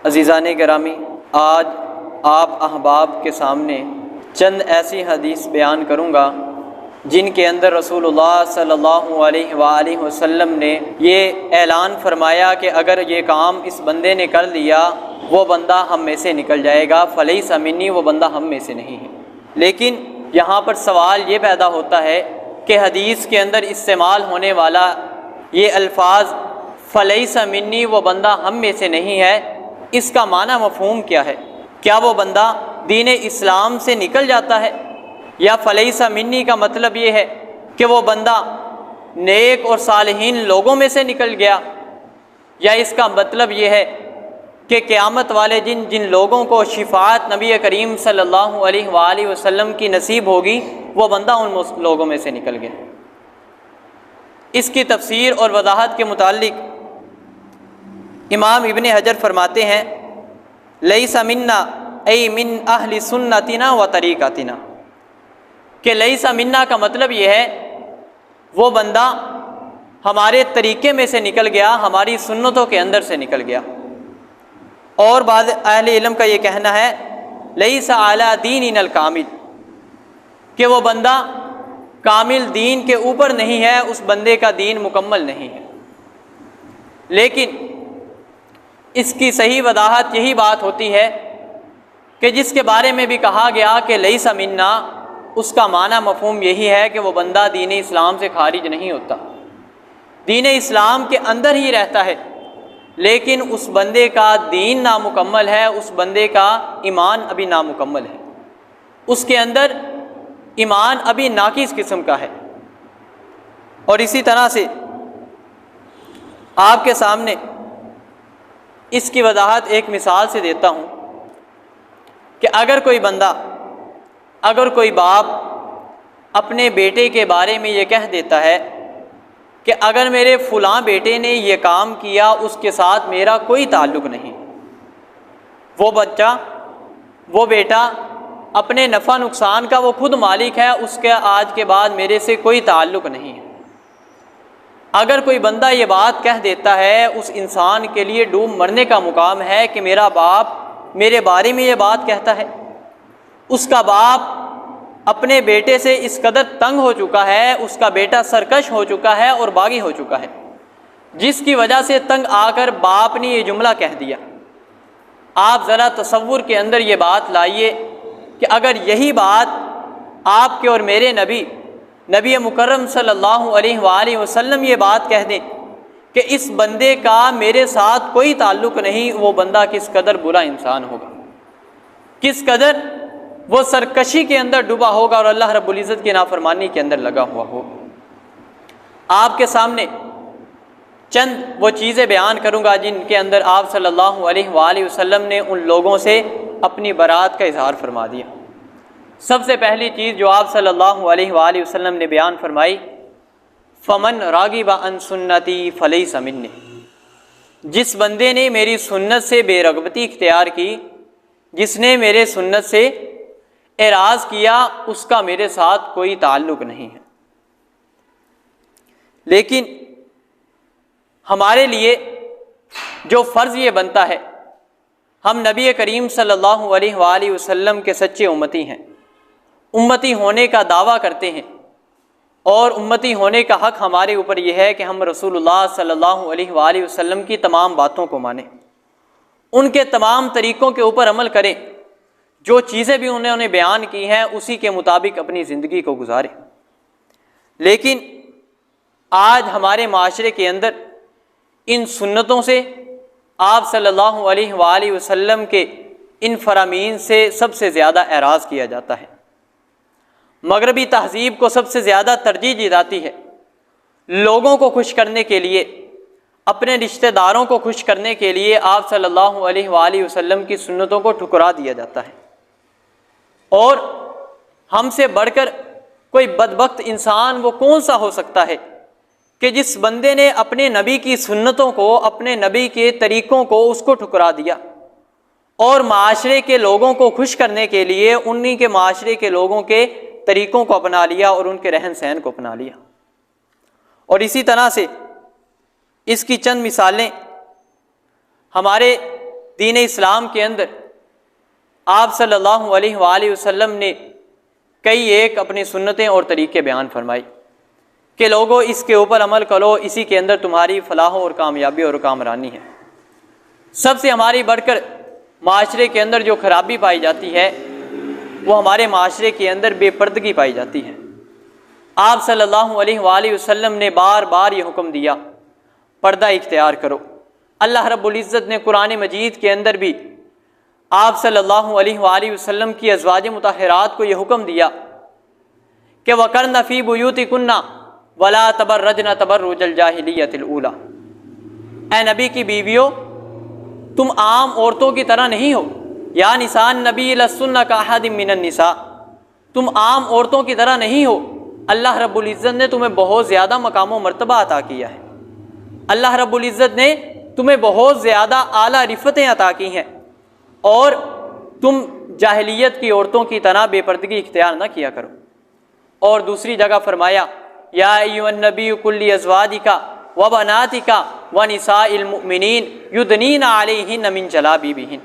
عزیزان گرامی، آج آپ احباب کے سامنے چند ایسی حدیث بیان کروں گا جن کے اندر رسول اللہ صلی اللہ علیہ وآلہ وسلم نے یہ اعلان فرمایا کہ اگر یہ کام اس بندے نے کر لیا وہ بندہ ہم میں سے نکل جائے گا، فلیس منی، وہ بندہ ہم میں سے نہیں ہے۔ لیکن یہاں پر سوال یہ پیدا ہوتا ہے کہ حدیث کے اندر استعمال ہونے والا یہ الفاظ فلیس منی، وہ بندہ ہم میں سے نہیں ہے، اس کا معنی مفہوم کیا ہے؟ کیا وہ بندہ دین اسلام سے نکل جاتا ہے، یا فلیس منی کا مطلب یہ ہے کہ وہ بندہ نیک اور صالحین لوگوں میں سے نکل گیا، یا اس کا مطلب یہ ہے کہ قیامت والے جن لوگوں کو شفاعت نبی کریم صلی اللہ علیہ وآلہ وسلم کی نصیب ہوگی وہ بندہ ان لوگوں میں سے نکل گیا؟ اس کی تفسیر اور وضاحت کے متعلق امام ابن حجر فرماتے ہیں لیس منا ای من اہل سنتنا و طریقتنا، کہ لیس منا کا مطلب یہ ہے وہ بندہ ہمارے طریقے میں سے نکل گیا، ہماری سنتوں کے اندر سے نکل گیا۔ اور بعض اہل علم کا یہ کہنا ہے لیس علی دیننا الکامل، کہ وہ بندہ کامل دین کے اوپر نہیں ہے، اس بندے کا دین مکمل نہیں ہے۔ لیکن اس کی صحیح وضاحت یہی بات ہوتی ہے کہ جس کے بارے میں بھی کہا گیا کہ لیس منا، اس کا معنی مفہوم یہی ہے کہ وہ بندہ دین اسلام سے خارج نہیں ہوتا، دین اسلام کے اندر ہی رہتا ہے، لیکن اس بندے کا دین نامکمل ہے، اس بندے کا ایمان ابھی نامکمل ہے، اس کے اندر ایمان ابھی ناقص قسم کا ہے۔ اور اسی طرح سے آپ کے سامنے اس کی وضاحت ایک مثال سے دیتا ہوں کہ اگر کوئی بندہ، اگر کوئی باپ اپنے بیٹے کے بارے میں یہ کہہ دیتا ہے کہ اگر میرے فلاں بیٹے نے یہ کام کیا اس کے ساتھ میرا کوئی تعلق نہیں، وہ بچہ، وہ بیٹا اپنے نفع نقصان کا وہ خود مالک ہے، اس کے آج کے بعد میرے سے کوئی تعلق نہیں ہے۔ اگر کوئی بندہ یہ بات کہہ دیتا ہے، اس انسان کے لیے ڈوب مرنے کا مقام ہے کہ میرا باپ میرے بارے میں یہ بات کہتا ہے۔ اس کا باپ اپنے بیٹے سے اس قدر تنگ ہو چکا ہے، اس کا بیٹا سرکش ہو چکا ہے اور باغی ہو چکا ہے، جس کی وجہ سے تنگ آ کر باپ نے یہ جملہ کہہ دیا۔ آپ ذرا تصور کے اندر یہ بات لائیے کہ اگر یہی بات آپ کے اور میرے نبی مکرم صلی اللہ علیہ وآلہ وسلم یہ بات کہہ دیں کہ اس بندے کا میرے ساتھ کوئی تعلق نہیں، وہ بندہ کس قدر برا انسان ہوگا، کس قدر وہ سرکشی کے اندر ڈوبا ہوگا اور اللہ رب العزت کی نافرمانی کے اندر لگا ہوا ہوگا۔ آپ کے سامنے چند وہ چیزیں بیان کروں گا جن کے اندر آپ صلی اللہ علیہ وآلہ وسلم نے ان لوگوں سے اپنی برات کا اظہار فرما دیا۔ سب سے پہلی چیز جو آپ صلی اللہ علیہ وآلہ وسلم نے بیان فرمائی، فمن راغب عن سنتی فلیس منی، جس بندے نے میری سنت سے بے رغبتی اختیار کی، جس نے میرے سنت سے اعراض کیا، اس کا میرے ساتھ کوئی تعلق نہیں ہے۔ لیکن ہمارے لیے جو فرض یہ بنتا ہے، ہم نبی کریم صلی اللہ علیہ وآلہ وسلم کے سچے امتی ہیں، امتی ہونے کا دعویٰ کرتے ہیں، اور امتی ہونے کا حق ہمارے اوپر یہ ہے کہ ہم رسول اللہ صلی اللہ علیہ وآلہ وسلم کی تمام باتوں کو مانیں، ان کے تمام طریقوں کے اوپر عمل کریں، جو چیزیں بھی انہوں نے بیان کی ہیں اسی کے مطابق اپنی زندگی کو گزاریں۔ لیکن آج ہمارے معاشرے کے اندر ان سنتوں سے، آپ صلی اللہ علیہ وآلہ وسلم کے ان فرامین سے سب سے زیادہ اعراض کیا جاتا ہے۔ مغربی تہذیب کو سب سے زیادہ ترجیح دی جاتی ہے، لوگوں کو خوش کرنے کے لیے، اپنے رشتہ داروں کو خوش کرنے کے لیے آپ صلی اللہ علیہ وآلہ وسلم کی سنتوں کو ٹھکرا دیا جاتا ہے۔ اور ہم سے بڑھ کر کوئی بدبخت انسان وہ کون سا ہو سکتا ہے کہ جس بندے نے اپنے نبی کی سنتوں کو، اپنے نبی کے طریقوں کو، اس کو ٹھکرا دیا اور معاشرے کے لوگوں کو خوش کرنے کے لیے انہی کے معاشرے کے لوگوں کے طریقوں کو اپنا لیا اور ان کے رہن سہن کو اپنا لیا۔ اور اسی طرح سے اس کی چند مثالیں ہمارے دین اسلام کے اندر آپ صلی اللہ علیہ وآلہ وسلم نے کئی ایک اپنی سنتیں اور طریقے بیان فرمائی کہ لوگوں اس کے اوپر عمل کرو، اسی کے اندر تمہاری فلاح اور کامیابی اور کامرانی ہے۔ سب سے ہماری بڑھ کر معاشرے کے اندر جو خرابی پائی جاتی ہے وہ ہمارے معاشرے کے اندر بے پردگی پائی جاتی ہے۔ آپ صلی اللہ علیہ وآلہ وسلم نے بار بار یہ حکم دیا پردہ اختیار کرو۔ اللہ رب العزت نے قرآن مجید کے اندر بھی آپ صلی اللہ علیہ وآلہ وسلم کی ازواج مطہرات کو یہ حکم دیا کہ وَقَرْنَ فِي بُيُوتِكُنَّ وَلَا تَبَرَّجْنَ تَبَرُّجَ الْجَاهِلِيَّةِ الْأُولَى، اے نبی کی بیویوں تم عام عورتوں کی طرح نہیں ہو، یا نساء النبی لستن کأحد من النساء، تم عام عورتوں کی طرح نہیں ہو۔ اللہ رب العزت نے تمہیں بہت زیادہ مقام و مرتبہ عطا کیا ہے، اللہ رب العزت نے تمہیں بہت زیادہ اعلیٰ رفعتیں عطا کی ہیں، اور تم جاہلیت کی عورتوں کی طرح بے پردگی اختیار نہ کیا کرو۔ اور دوسری جگہ فرمایا یا ایھا النبی قل لازواجک وبناتک ونساء المؤمنین یدنین علیہن من جلابیبہن،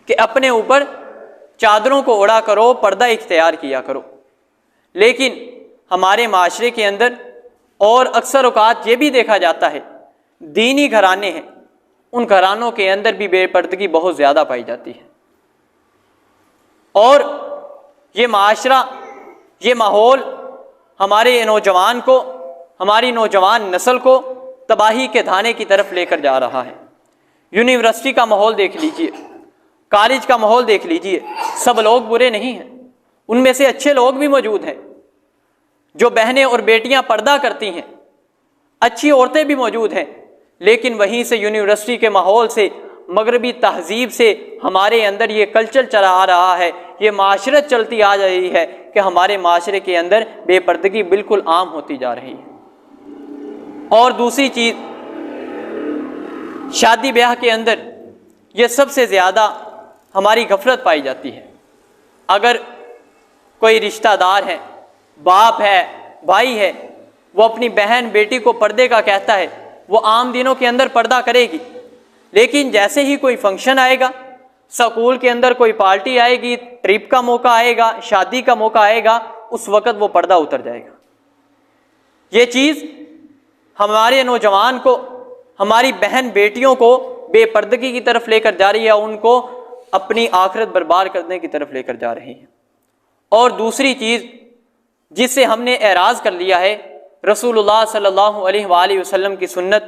کہ اپنے اوپر چادروں کو اڑا کرو، پردہ اختیار کیا کرو۔ لیکن ہمارے معاشرے کے اندر اور اکثر اوقات یہ بھی دیکھا جاتا ہے دینی گھرانے ہیں، ان گھرانوں کے اندر بھی بے پردگی بہت زیادہ پائی جاتی ہے، اور یہ معاشرہ، یہ ماحول ہمارے نوجوان کو، ہماری نوجوان نسل کو تباہی کے دھانے کی طرف لے کر جا رہا ہے۔ یونیورسٹی کا ماحول دیکھ لیجئے، کالج کا ماحول دیکھ لیجئے، سب لوگ برے نہیں ہیں، ان میں سے اچھے لوگ بھی موجود ہیں، جو بہنیں اور بیٹیاں پردہ کرتی ہیں، اچھی عورتیں بھی موجود ہیں، لیکن وہیں سے یونیورسٹی کے ماحول سے، مغربی تہذیب سے ہمارے اندر یہ کلچر چلا آ رہا ہے، یہ معاشرت چلتی آ رہی ہے کہ ہمارے معاشرے کے اندر بے پردگی بالکل عام ہوتی جا رہی ہے۔ اور دوسری چیز، شادی بیاہ کے اندر یہ سب سے زیادہ ہماری غفلت پائی جاتی ہے۔ اگر کوئی رشتہ دار ہے، باپ ہے، بھائی ہے، وہ اپنی بہن بیٹی کو پردے کا کہتا ہے، وہ عام دنوں کے اندر پردہ کرے گی، لیکن جیسے ہی کوئی فنکشن آئے گا، سکول کے اندر کوئی پارٹی آئے گی، ٹرپ کا موقع آئے گا، شادی کا موقع آئے گا، اس وقت وہ پردہ اتر جائے گا۔ یہ چیز ہمارے نوجوان کو، ہماری بہن بیٹیوں کو بے پردگی کی طرف لے کر جا رہی ہے، ان کو اپنی آخرت برباد کرنے کی طرف لے کر جا رہی ہے۔ اور دوسری چیز جس سے ہم نے اعراض کر لیا ہے رسول اللہ صلی اللہ علیہ وآلہ وسلم کی سنت،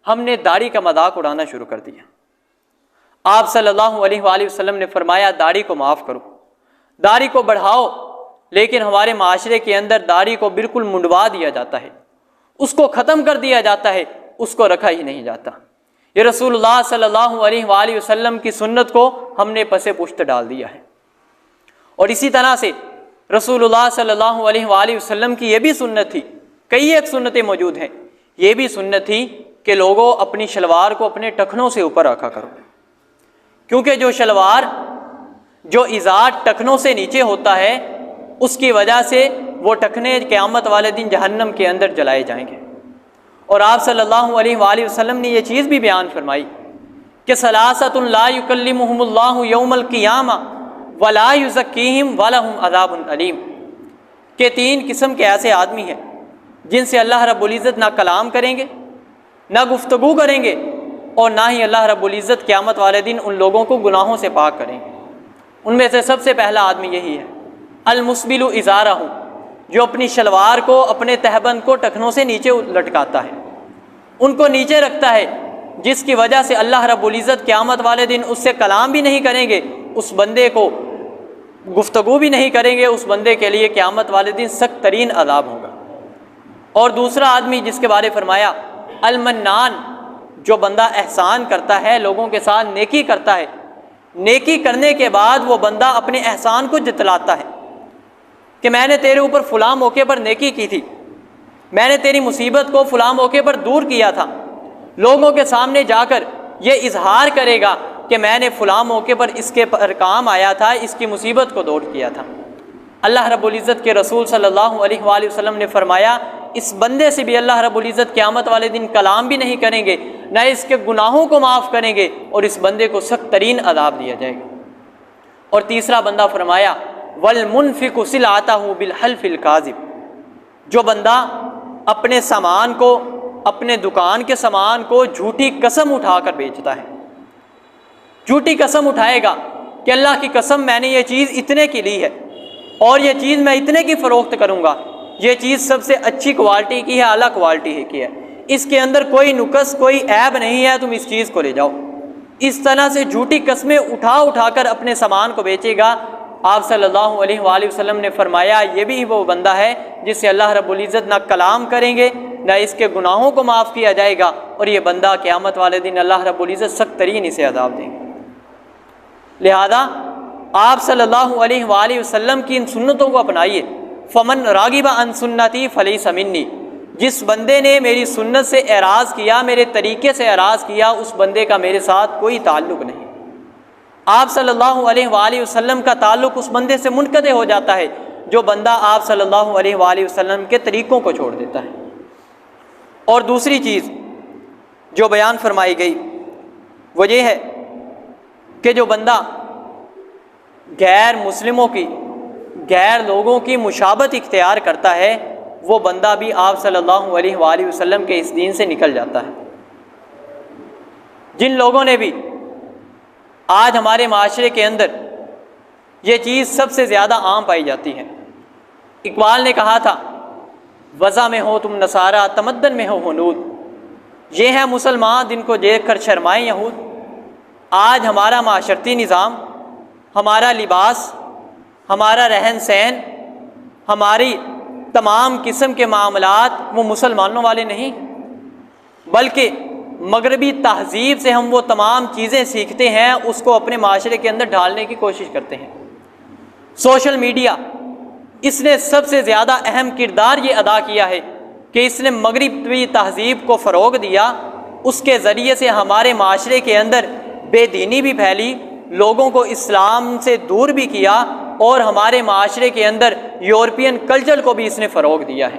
ہم نے داڑھی کا مذاق اڑانا شروع کر دیا۔ آپ صلی اللہ علیہ وآلہ وسلم نے فرمایا داڑھی کو معاف کرو، داڑھی کو بڑھاؤ، لیکن ہمارے معاشرے کے اندر داڑھی کو بالکل منڈوا دیا جاتا ہے، اس کو ختم کر دیا جاتا ہے، اس کو رکھا ہی نہیں جاتا۔ یہ رسول اللہ صلی اللہ علیہ وآلہ وسلم کی سنت کو ہم نے پس پشت ڈال دیا ہے۔ اور اسی طرح سے رسول اللہ صلی اللہ علیہ وآلہ وسلم کی یہ بھی سنت تھی، کئی ایک سنتیں موجود ہیں، یہ بھی سنت تھی کہ لوگوں اپنی شلوار کو اپنے ٹخنوں سے اوپر رکھا کرو، کیونکہ جو شلوار، جو ازار ٹخنوں سے نیچے ہوتا ہے، اس کی وجہ سے وہ ٹخنے قیامت والے دن جہنم کے اندر جلائے جائیں گے۔ اور آپ صلی اللہ علیہ وآلہ وسلم نے یہ چیز بھی بیان فرمائی کہ ثلاثۃ لا یکلمہم اللہ یوم القیامہ ولا یزکیہم ولہم عذاب علیم، کہ تین قسم کے ایسے آدمی ہیں جن سے اللہ رب العزت نہ کلام کریں گے، نہ گفتگو کریں گے، اور نہ ہی اللہ رب العزت قیامت والے دن ان لوگوں کو گناہوں سے پاک کریں گے۔ ان میں سے سب سے پہلا آدمی یہی ہے، المسبل ازارہ، جو اپنی شلوار کو، اپنے تہبند کو ٹخنوں سے نیچے لٹکاتا ہے، ان کو نیچے رکھتا ہے، جس کی وجہ سے اللہ رب العزت قیامت والے دن اس سے کلام بھی نہیں کریں گے، اس بندے کو گفتگو بھی نہیں کریں گے، اس بندے کے لیے قیامت والے دن سخت ترین عذاب ہوگا۔ اور دوسرا آدمی جس کے بارے فرمایا المنان، جو بندہ احسان کرتا ہے، لوگوں کے ساتھ نیکی کرتا ہے، نیکی کرنے کے بعد وہ بندہ اپنے احسان کو جتلاتا ہے کہ میں نے تیرے اوپر فلاں موقع پر نیکی کی تھی، میں نے تیری مصیبت کو فلاں موقع پر دور کیا تھا، لوگوں کے سامنے جا کر یہ اظہار کرے گا کہ میں نے فلاں موقع پر اس کے پر کام آیا تھا، اس کی مصیبت کو دور کیا تھا۔ اللہ رب العزت کے رسول صلی اللہ علیہ وآلہ وسلم نے فرمایا اس بندے سے بھی اللہ رب العزت قیامت والے دن کلام بھی نہیں کریں گے، نہ اس کے گناہوں کو معاف کریں گے، اور اس بندے کو سخت ترین عذاب دیا جائے گا۔ اور تیسرا بندہ فرمایا وَالْمُنْفِقُ سِلْعَتَهُ بِالْحَلْفِ الْكَاذِبِ، جو بندہ اپنے سامان کو، اپنے دکان کے سامان کو جھوٹی قسم اٹھا کر بیچتا ہے، جھوٹی قسم اٹھائے گا کہ اللہ کی قسم میں نے یہ چیز اتنے کی لی ہے اور یہ چیز میں اتنے کی فروخت کروں گا، یہ چیز سب سے اچھی کوالٹی کی ہے، اعلیٰ کوالٹی کی ہے، اس کے اندر کوئی نقص کوئی عیب نہیں ہے، تم اس چیز کو لے جاؤ۔ اس طرح سے جھوٹی قسمیں اٹھا کر اپنے سامان کو بیچے گا۔ آپ صلی اللہ علیہ وآلہ وسلم نے فرمایا یہ بھی وہ بندہ ہے جس سے اللہ رب العزت نہ کلام کریں گے، نہ اس کے گناہوں کو معاف کیا جائے گا، اور یہ بندہ قیامت والے دن اللہ رب العزت سخت ترین اسے عذاب دیں گے۔ لہذا آپ صلی اللہ علیہ وآلہ وسلم کی ان سنتوں کو اپنائیے۔ فمن راغب عن سنتی فلیس منی، جس بندے نے میری سنت سے اعراض کیا، میرے طریقے سے اعراض کیا، اس بندے کا میرے ساتھ کوئی تعلق نہیں۔ آپ صلی اللہ علیہ وآلہ وسلم کا تعلق اس بندے سے منقطع ہو جاتا ہے جو بندہ آپ صلی اللہ علیہ وآلہ وسلم کے طریقوں کو چھوڑ دیتا ہے۔ اور دوسری چیز جو بیان فرمائی گئی وہ یہ ہے کہ جو بندہ غیر مسلموں کی، غیر لوگوں کی مشابہت اختیار کرتا ہے، وہ بندہ بھی آپ صلی اللہ علیہ وآلہ وسلم کے اس دین سے نکل جاتا ہے۔ جن لوگوں نے بھی آج ہمارے معاشرے کے اندر یہ چیز سب سے زیادہ عام پائی جاتی ہے۔ اقبال نے کہا تھا وضع میں ہو تم نصارہ، تمدن میں ہو ہنود، یہ ہیں مسلمان جن کو دیکھ کر شرمائیں یہود۔ آج ہمارا معاشرتی نظام، ہمارا لباس، ہمارا رہن سہن، ہماری تمام قسم کے معاملات وہ مسلمانوں والے نہیں، بلکہ مغربی تہذیب سے ہم وہ تمام چیزیں سیکھتے ہیں، اس کو اپنے معاشرے کے اندر ڈالنے کی کوشش کرتے ہیں۔ سوشل میڈیا اس نے سب سے زیادہ اہم کردار یہ ادا کیا ہے کہ اس نے مغربی تہذیب کو فروغ دیا، اس کے ذریعے سے ہمارے معاشرے کے اندر بے دینی بھی پھیلی، لوگوں کو اسلام سے دور بھی کیا، اور ہمارے معاشرے کے اندر یورپین کلچر کو بھی اس نے فروغ دیا ہے۔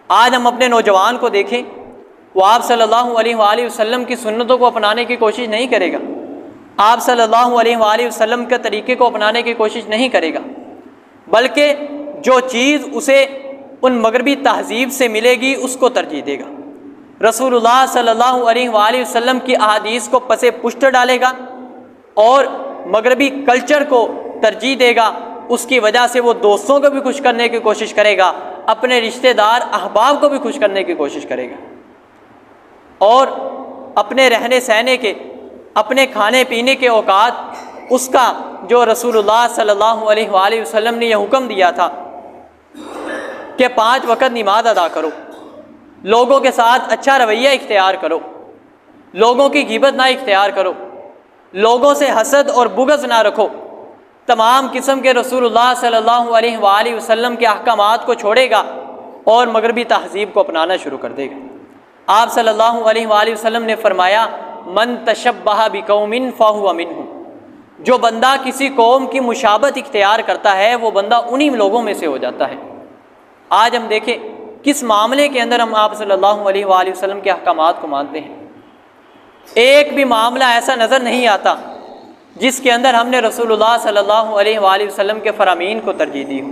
آج ہم اپنے نوجوان کو دیکھیں، وہ آپ صلی اللہ علیہ وآلہ وسلم کی سنتوں کو اپنانے کی کوشش نہیں کرے گا، آپ صلی اللہ علیہ وآلہ وسلم کے طریقے کو اپنانے کی کوشش نہیں کرے گا، بلکہ جو چیز اسے ان مغربی تہذیب سے ملے گی اس کو ترجیح دے گا۔ رسول اللہ صلی اللہ علیہ وآلہ وسلم کی احادیث کو پس پشت ڈالے گا اور مغربی کلچر کو ترجیح دے گا۔ اس کی وجہ سے وہ دوستوں کو بھی خوش کرنے کی کوشش کرے گا، اپنے رشتہ دار احباب کو بھی خوش کرنے کی کوشش کرے گا، اور اپنے رہنے سہنے کے، اپنے کھانے پینے کے اوقات اس کا جو رسول اللہ صلی اللہ علیہ وآلہ وسلم نے یہ حکم دیا تھا کہ 5 وقت نماز ادا کرو، لوگوں کے ساتھ اچھا رویہ اختیار کرو، لوگوں کی غیبت نہ اختیار کرو، لوگوں سے حسد اور بغض نہ رکھو، تمام قسم کے رسول اللہ صلی اللہ علیہ وآلہ وسلم کے احکامات کو چھوڑے گا اور مغربی تہذیب کو اپنانا شروع کر دے گا۔ آپ صلی اللہ علیہ وآلہ وسلم نے فرمایا من تشبہ بقوم فہو منہم، جو بندہ کسی قوم کی مشابہت اختیار کرتا ہے وہ بندہ انہی لوگوں میں سے ہو جاتا ہے۔ آج ہم دیکھیں کس معاملے کے اندر ہم آپ صلی اللہ علیہ وآلہ وسلم کے احکامات کو مانتے ہیں، ایک بھی معاملہ ایسا نظر نہیں آتا جس کے اندر ہم نے رسول اللہ صلی اللہ علیہ وآلہ وسلم کے فرامین کو ترجیح دی ہو۔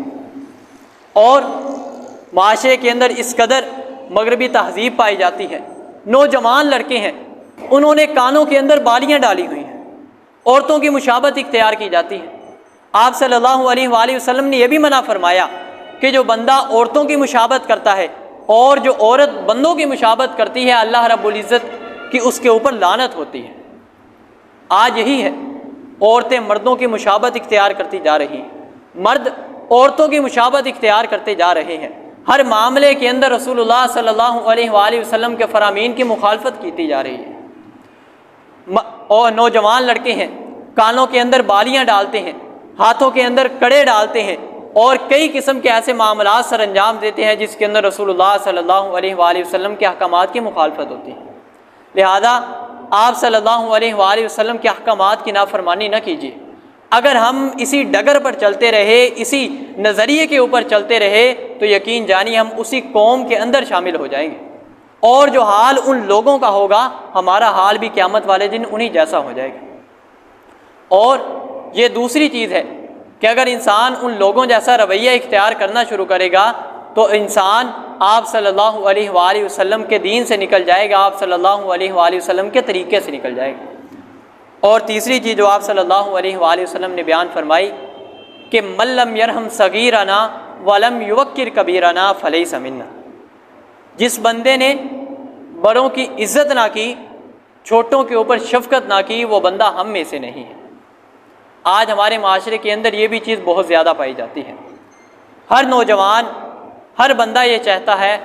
اور معاشرے کے اندر اس قدر مغربی تہذیب پائی جاتی ہے، نوجوان لڑکے ہیں انہوں نے کانوں کے اندر بالیاں ڈالی ہوئی ہیں، عورتوں کی مشابہت اختیار کی جاتی ہے۔ آپ صلی اللہ علیہ وآلہ وسلم نے یہ بھی منع فرمایا کہ جو بندہ عورتوں کی مشابہت کرتا ہے اور جو عورت بندوں کی مشابہت کرتی ہے اللہ رب العزت کی اس کے اوپر لعنت ہوتی ہے۔ آج یہی ہے، عورتیں مردوں کی مشابہت اختیار کرتی جا رہی ہیں، مرد عورتوں کی مشابہت اختیار کرتے جا رہے ہیں، ہر معاملے کے اندر رسول اللہ صلی اللہ علیہ وآلہ وسلم کے فرامین کی مخالفت کیتی جا رہی ہے۔ اور نوجوان لڑکے ہیں کانوں کے اندر بالیاں ڈالتے ہیں، ہاتھوں کے اندر کڑے ڈالتے ہیں، اور کئی قسم کے ایسے معاملات سر انجام دیتے ہیں جس کے اندر رسول اللہ صلی اللہ علیہ وآلہ وسلم کے احکامات کی مخالفت ہوتی ہے۔ لہذا آپ صلی اللہ علیہ وآلہ وسلم کے احکامات کی نافرمانی نہ کیجیے، اگر ہم اسی ڈگر پر چلتے رہے، اسی نظریے کے اوپر چلتے رہے تو یقین جانی ہم اسی قوم کے اندر شامل ہو جائیں گے، اور جو حال ان لوگوں کا ہوگا ہمارا حال بھی قیامت والے دن انہی جیسا ہو جائے گا۔ اور یہ دوسری چیز ہے کہ اگر انسان ان لوگوں جیسا رویہ اختیار کرنا شروع کرے گا تو انسان آپ صلی اللہ علیہ وآلہ وسلم کے دین سے نکل جائے گا، آپ صلی اللہ علیہ وآلہ وسلم کے طریقے سے نکل جائے گا۔ اور تیسری چیز جو آپ صلی اللہ علیہ وآلہ وسلم نے بیان فرمائی کہ من لم یرحم صغیرنا ولم یوقر کبیرنا فلیس منا، جس بندے نے بڑوں کی عزت نہ کی، چھوٹوں کے اوپر شفقت نہ کی، وہ بندہ ہم میں سے نہیں ہے۔ آج ہمارے معاشرے کے اندر یہ بھی چیز بہت زیادہ پائی جاتی ہے۔ ہر نوجوان، ہر بندہ یہ چاہتا ہے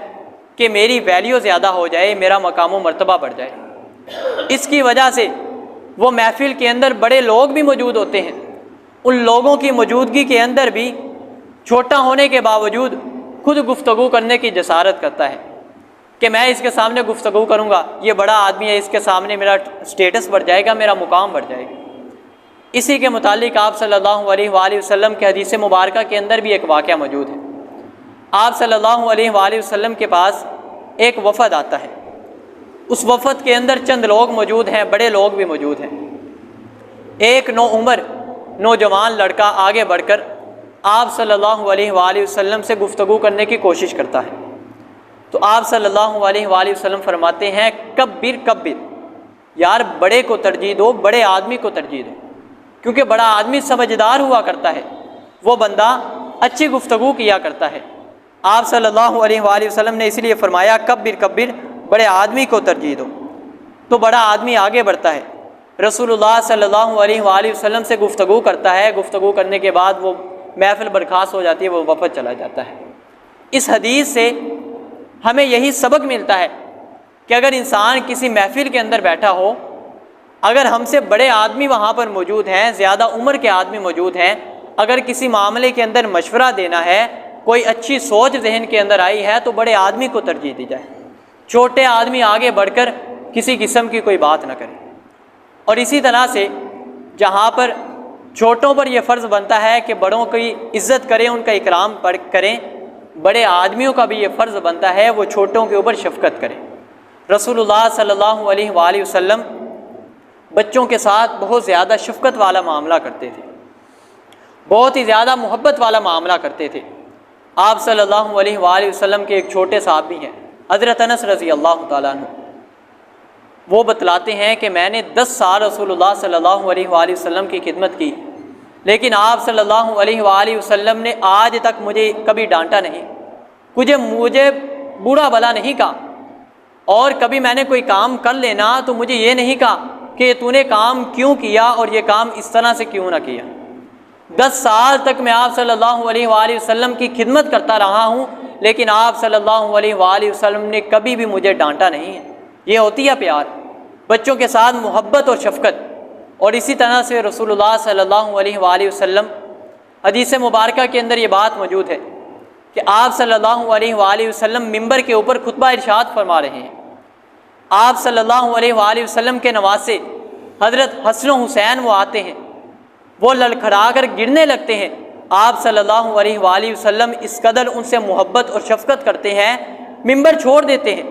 کہ میری ویلیو زیادہ ہو جائے، میرا مقام و مرتبہ بڑھ جائے۔ اس کی وجہ سے وہ محفل کے اندر بڑے لوگ بھی موجود ہوتے ہیں، ان لوگوں کی موجودگی کے اندر بھی چھوٹا ہونے کے باوجود خود گفتگو کرنے کی جسارت کرتا ہے کہ میں اس کے سامنے گفتگو کروں گا، یہ بڑا آدمی ہے، اس کے سامنے میرا سٹیٹس بڑھ جائے گا، میرا مقام بڑھ جائے گا۔ اسی کے متعلق آپ صلی اللہ علیہ وآلہ وسلم کے حدیث مبارکہ کے اندر بھی ایک واقعہ موجود ہے۔ آپ صلی اللہ علیہ وآلہ وسلم کے پاس ایک وفد آتا ہے، اس وفد کے اندر چند لوگ موجود ہیں، بڑے لوگ بھی موجود ہیں۔ ایک نوعمر نوجوان لڑکا آگے بڑھ کر آپ صلی اللہ علیہ وآلہ وسلم سے گفتگو کرنے کی کوشش کرتا ہے، تو آپ صلی اللہ علیہ وآلہ وسلم فرماتے ہیں کبر کبر، یار بڑے کو ترجیح دو، بڑے آدمی کو ترجیح دو، کیونکہ بڑا آدمی سمجھدار ہوا کرتا ہے، وہ بندہ اچھی گفتگو کیا کرتا ہے۔ آپ صلی اللہ علیہ وآلہ وسلم نے اس لیے فرمایا کبر کبر، بڑے آدمی کو ترجیح دو، تو بڑا آدمی آگے بڑھتا ہے، رسول اللہ صلی اللہ علیہ وآلہ وسلم سے گفتگو کرتا ہے، گفتگو کرنے کے بعد وہ محفل برخاست ہو جاتی ہے، وہ وفد چلا جاتا ہے۔ اس حدیث سے ہمیں یہی سبق ملتا ہے کہ اگر انسان کسی محفل کے اندر بیٹھا ہو، اگر ہم سے بڑے آدمی وہاں پر موجود ہیں، زیادہ عمر کے آدمی موجود ہیں، اگر کسی معاملے کے اندر مشورہ دینا ہے، کوئی اچھی سوچ ذہن کے اندر آئی ہے تو بڑے آدمی کو ترجیح دی جائے، چھوٹے آدمی آگے بڑھ کر کسی قسم کی کوئی بات نہ کرے۔ اور اسی طرح سے جہاں پر چھوٹوں پر یہ فرض بنتا ہے کہ بڑوں کی عزت کریں، ان کا اکرام کریں، بڑے آدمیوں کا بھی یہ فرض بنتا ہے وہ چھوٹوں کے اوپر شفقت کریں۔ رسول اللہ صلی اللہ علیہ وآلہ وسلم بچوں کے ساتھ بہت زیادہ شفقت والا معاملہ کرتے تھے، بہت ہی زیادہ محبت والا معاملہ کرتے تھے۔ آپ صلی اللہ علیہ وآلہ وسلم کے ایک چھوٹے صحابی ہیں حضرت انس رضی اللہ تعالیٰ عنہ، وہ بتلاتے ہیں کہ میں نے 10 سال رسول اللہ صلی اللہ علیہ وآلہ وسلم کی خدمت کی، لیکن آپ صلی اللہ علیہ وآلہ وسلم نے آج تک مجھے کبھی ڈانٹا نہیں، مجھے برا بھلا نہیں کہا، اور کبھی میں نے کوئی کام کر لینا تو مجھے یہ نہیں کہا کہ تو نے کام کیوں کیا اور یہ کام اس طرح سے کیوں نہ کیا۔ 10 سال تک میں آپ صلی اللہ علیہ وآلہ وسلم کی خدمت کرتا رہا ہوں، لیکن آپ صلی اللہ علیہ وآلہ وسلم نے کبھی بھی مجھے ڈانٹا نہیں ہے۔ یہ ہوتی ہے پیار، بچوں کے ساتھ محبت اور شفقت۔ اور اسی طرح سے رسول اللہ صلی اللہ علیہ وآلہ وسلم حدیث مبارکہ کے اندر یہ بات موجود ہے کہ آپ صلی اللہ علیہ وآلہ وسلم ممبر کے اوپر خطبہ ارشاد فرما رہے ہیں، آپ صلی اللہ علیہ وآلہ وسلم کے نواسے حضرت حسن و حسین وہ آتے ہیں، وہ لڑکھڑا کر گرنے لگتے ہیں، آپ صلی اللہ علیہ وآلہ وسلم اس قدر ان سے محبت اور شفقت کرتے ہیں، ممبر چھوڑ دیتے ہیں،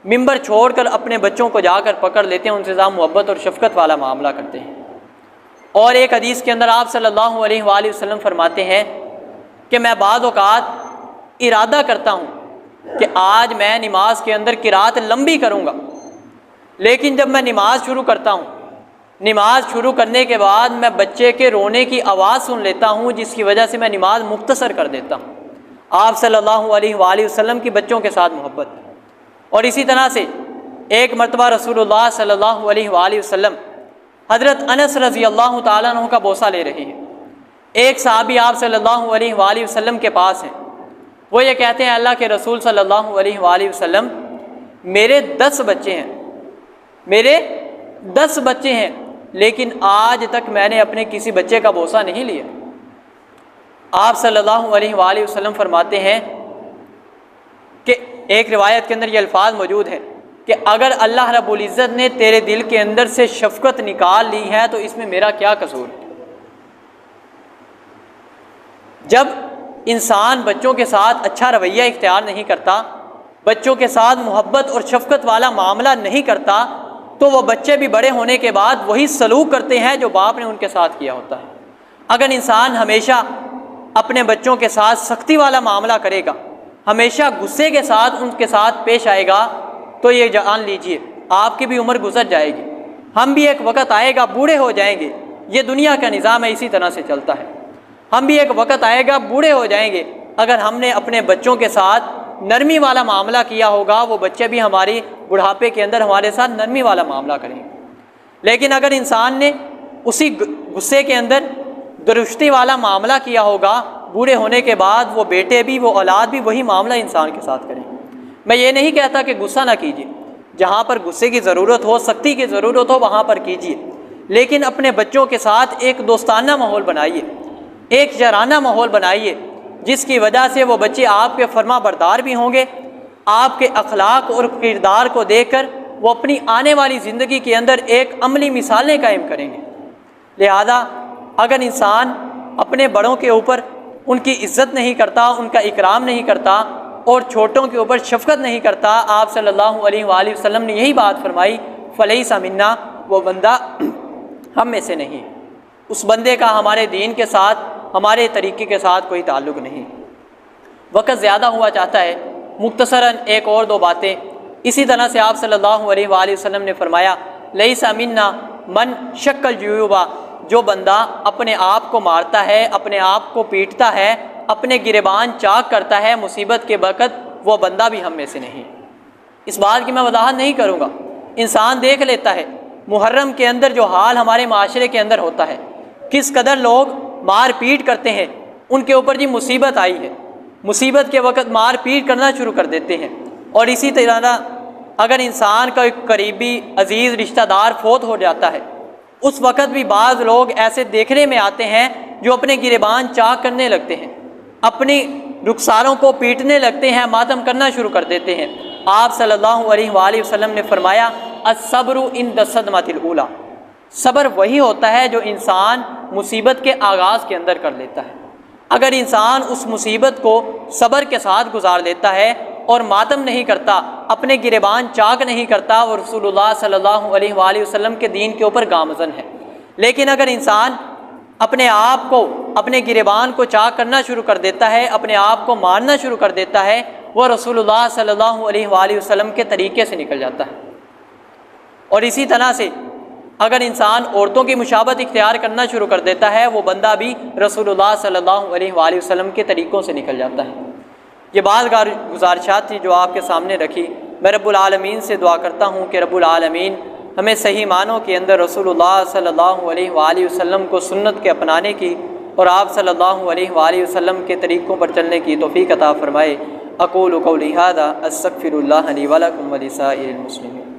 ممبر چھوڑ کر اپنے بچوں کو جا کر پکڑ لیتے ہیں، ان سے محبت اور شفقت والا معاملہ کرتے ہیں۔ اور ایک حدیث کے اندر آپ صلی اللہ علیہ وآلہ وسلم فرماتے ہیں کہ میں بعض اوقات ارادہ کرتا ہوں کہ آج میں نماز کے اندر قرات لمبی کروں گا، لیکن جب میں نماز شروع کرتا ہوں، نماز شروع کرنے کے بعد میں بچے کے رونے کی آواز سن لیتا ہوں، جس کی وجہ سے میں نماز مختصر کر دیتا ہوں۔ آپ صلی اللہ علیہ وآلہ وسلم کی بچوں کے ساتھ محبت۔ اور اسی طرح سے ایک مرتبہ رسول اللہ صلی اللہ علیہ وآلہ وسلم حضرت انس رضی اللہ تعالیٰ عنہ کا بوسہ لے رہے ہیں۔ ایک صحابی آپ صلی اللہ علیہ وآلہ وسلم کے پاس ہیں، وہ یہ کہتے ہیں اللہ کے رسول صلی اللہ علیہ وآلہ وسلم میرے 10 بچے ہیں، میرے 10 بچے ہیں، لیکن آج تک میں نے اپنے کسی بچے کا بوسہ نہیں لیا۔ آپ صلی اللہ علیہ وآلہ وسلم فرماتے ہیں کہ ایک روایت کے اندر یہ الفاظ موجود ہے کہ اگر اللہ رب العزت نے تیرے دل کے اندر سے شفقت نکال لی ہے تو اس میں میرا کیا قصور ہے۔ جب انسان بچوں کے ساتھ اچھا رویہ اختیار نہیں کرتا، بچوں کے ساتھ محبت اور شفقت والا معاملہ نہیں کرتا، تو وہ بچے بھی بڑے ہونے کے بعد وہی سلوک کرتے ہیں جو باپ نے ان کے ساتھ کیا ہوتا ہے۔ اگر انسان ہمیشہ اپنے بچوں کے ساتھ سختی والا معاملہ کرے گا، ہمیشہ غصے کے ساتھ ان کے ساتھ پیش آئے گا، تو یہ جان لیجئے آپ کی بھی عمر گزر جائے گی، ہم بھی ایک وقت آئے گا بوڑھے ہو جائیں گے۔ یہ دنیا کا نظام ہے، اسی طرح سے چلتا ہے۔ ہم بھی ایک وقت آئے گا بوڑھے ہو جائیں گے، اگر ہم نے اپنے بچوں کے ساتھ نرمی والا معاملہ کیا ہوگا، وہ بچے بھی ہماری بڑھاپے کے اندر ہمارے ساتھ نرمی والا معاملہ کریں گے۔ لیکن اگر انسان نے اسی غصے کے اندر درشتی والا معاملہ کیا ہوگا، بوڑھے ہونے کے بعد وہ بیٹے بھی، وہ اولاد بھی وہی معاملہ انسان کے ساتھ کریں گے۔ میں یہ نہیں کہتا کہ غصہ نہ کیجیے، جہاں پر غصے کی ضرورت ہو، سختی کی ضرورت ہو، وہاں پر کیجیے، لیکن اپنے بچوں کے ساتھ ایک دوستانہ ماحول بنائیے، ایک یارانہ ماحول بنائیے، جس کی وجہ سے وہ بچے آپ کے فرما بردار بھی ہوں گے، آپ کے اخلاق اور کردار کو دیکھ کر وہ اپنی آنے والی زندگی کے اندر ایک عملی مثالیں قائم کریں گے۔ لہذا اگر انسان اپنے بڑوں کے اوپر ان کی عزت نہیں کرتا، ان کا اکرام نہیں کرتا، اور چھوٹوں کے اوپر شفقت نہیں کرتا، آپ صلی اللہ علیہ وآلہ وسلم نے یہی بات فرمائی، فلیس منا، وہ بندہ ہم میں سے نہیں، اس بندے کا ہمارے دین کے ساتھ، ہمارے طریقے کے ساتھ کوئی تعلق نہیں۔ وقت زیادہ ہوا چاہتا ہے، مختصراً ایک اور دو باتیں۔ اسی طرح سے آپ صلی اللہ علیہ وآلہ وسلم نے فرمایا، لیس منا من شک الجیوبا، جو بندہ اپنے آپ کو مارتا ہے، اپنے آپ کو پیٹتا ہے، اپنے گریبان چاک کرتا ہے مصیبت کے وقت، وہ بندہ بھی ہم میں سے نہیں۔ اس بات کی میں وضاحت نہیں کروں گا، انسان دیکھ لیتا ہے محرم کے اندر جو حال ہمارے معاشرے کے اندر ہوتا ہے، کس قدر لوگ مار پیٹ کرتے ہیں، ان کے اوپر جی مصیبت آئی ہے، مصیبت کے وقت مار پیٹ کرنا شروع کر دیتے ہیں۔ اور اسی طرح اگر انسان کا ایک قریبی عزیز رشتہ دار فوت ہو جاتا ہے، اس وقت بھی بعض لوگ ایسے دیکھنے میں آتے ہیں جو اپنے گریبان چاک کرنے لگتے ہیں، اپنی رخساروں کو پیٹنے لگتے ہیں، ماتم کرنا شروع کر دیتے ہیں۔ آپ صلی اللہ علیہ وآلہ وسلم نے فرمایا، الصبر عند الصدمۃ الاولی، صبر وہی ہوتا ہے جو انسان مصیبت کے آغاز کے اندر کر لیتا ہے۔ اگر انسان اس مصیبت کو صبر کے ساتھ گزار لیتا ہے اور ماتم نہیں کرتا، اپنے گریبان چاک نہیں کرتا، وہ رسول اللہ صلی اللہ علیہ وآلہ وسلم کے دین کے اوپر گامزن ہے۔ لیکن اگر انسان اپنے آپ کو، اپنے گریبان کو چاک کرنا شروع کر دیتا ہے، اپنے آپ کو مارنا شروع کر دیتا ہے، وہ رسول اللہ صلی اللہ علیہ وآلہ وسلم کے طریقے سے نکل جاتا ہے۔ اور اسی طرح سے اگر انسان عورتوں کی مشابہت اختیار کرنا شروع کر دیتا ہے، وہ بندہ بھی رسول اللہ صلی اللہ علیہ وآلہ وسلم کے طریقوں سے نکل جاتا ہے۔ یہ بعض گزارشات تھی جو آپ کے سامنے رکھی۔ میں رب العالمین سے دعا کرتا ہوں کہ رب العالمین ہمیں صحیح معنوں کے اندر رسول اللہ صلی اللہ علیہ وآلہ وسلم کو سنت کے اپنانے کی اور آپ صلی اللہ علیہ وآلہ وسلم کے طریقوں پر چلنے کی توفیق عطا فرمائے۔ اقول قولی ھذا استغفر اللہ لی ولکم ولسائر المسلمین۔